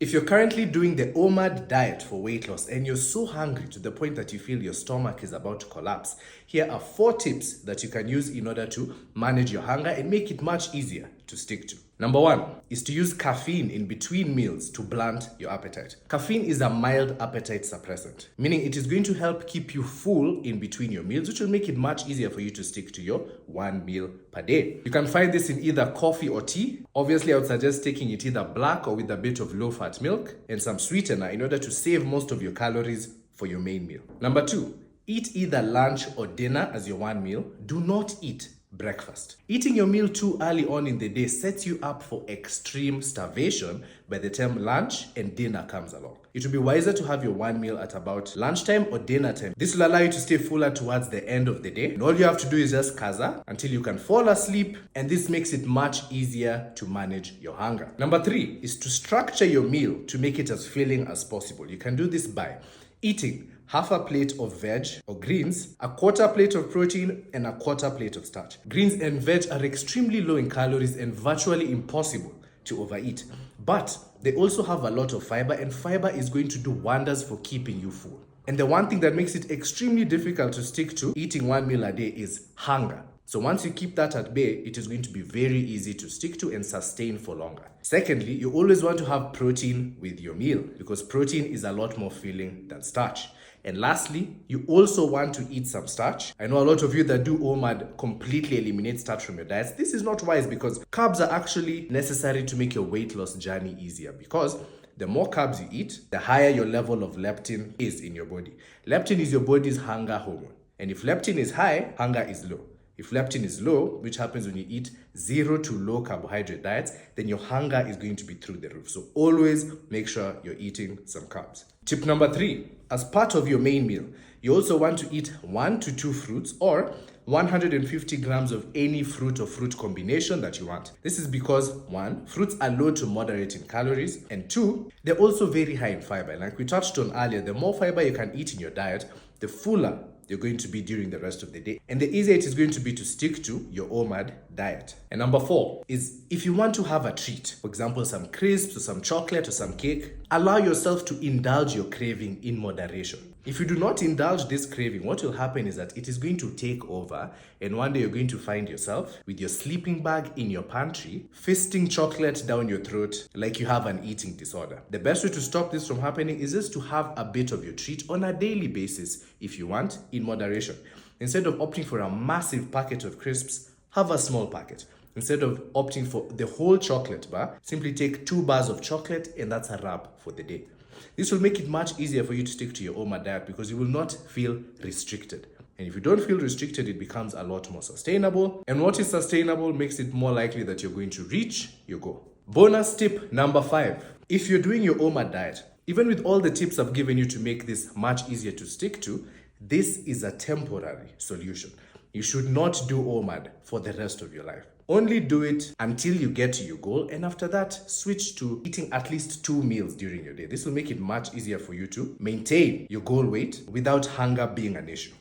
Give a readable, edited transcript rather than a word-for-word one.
If you're currently doing the OMAD diet for weight loss and you're so hungry to the point that you feel your stomach is about to collapse, here are 4 tips that you can use in order to manage your hunger and make it much easier to stick to. Number 1 is to use caffeine in between meals to blunt your appetite. Caffeine is a mild appetite suppressant, meaning it is going to help keep you full in between your meals, which will make it much easier for you to stick to your 1 meal per day. You can find this in either coffee or tea. Obviously, I would suggest taking it either black or with a bit of low-fat milk and some sweetener in order to save most of your calories for your main meal. Number 2, eat either lunch or dinner as your 1 meal. Do not eat breakfast. Eating your meal too early on in the day sets you up for extreme starvation by the time lunch and dinner comes along. It will be wiser to have your 1 meal at about lunchtime or dinner time. This will allow you to stay fuller towards the end of the day. And all you have to do is just kaza until you can fall asleep, and this makes it much easier to manage your hunger. Number 3 is to structure your meal to make it as filling as possible. You can do this by eating half a plate of veg or greens, a quarter plate of protein, and a quarter plate of starch. Greens and veg are extremely low in calories and virtually impossible to overeat. But they also have a lot of fiber, and fiber is going to do wonders for keeping you full. And the one thing that makes it extremely difficult to stick to eating 1 meal a day is hunger. So once you keep that at bay, it is going to be very easy to stick to and sustain for longer. Secondly, you always want to have protein with your meal because protein is a lot more filling than starch. And lastly, you also want to eat some starch. I know a lot of you that do OMAD completely eliminate starch from your diets. This is not wise because carbs are actually necessary to make your weight loss journey easier, because the more carbs you eat, the higher your level of leptin is in your body. Leptin is your body's hunger hormone. And if leptin is high, hunger is low. If leptin is low, which happens when you eat 0 to low carbohydrate diets, then your hunger is going to be through the roof. So always make sure you're eating some carbs. Tip number 3, as part of your main meal, you also want to eat 1 to 2 fruits or 150 grams of any fruit or fruit combination that you want. This is because 1, fruits are low to moderate in calories, and 2, they're also very high in fiber. Like we touched on earlier, the more fiber you can eat in your diet, the fuller you're going to be during the rest of the day, and the easier it is going to be to stick to your OMAD diet. And number 4 is, if you want to have a treat, for example, some crisps or some chocolate or some cake, allow yourself to indulge your craving in moderation. If you do not indulge this craving, what will happen is that it is going to take over, and one day you're going to find yourself with your sleeping bag in your pantry, fisting chocolate down your throat like you have an eating disorder. The best way to stop this from happening is just to have a bit of your treat on a daily basis, if you want, in moderation. Instead of opting for a massive packet of crisps, have a small packet. Instead of opting for the whole chocolate bar, simply take 2 bars of chocolate, and that's a wrap for the day. This will make it much easier for you to stick to your OMAD diet because you will not feel restricted. And if you don't feel restricted, it becomes a lot more sustainable. And what is sustainable makes it more likely that you're going to reach your goal. Bonus tip number 5. If you're doing your OMAD diet, even with all the tips I've given you to make this much easier to stick to, this is a temporary solution. You should not do OMAD for the rest of your life. Only do it until you get to your goal, and after that, switch to eating at least 2 meals during your day. This will make it much easier for you to maintain your goal weight without hunger being an issue.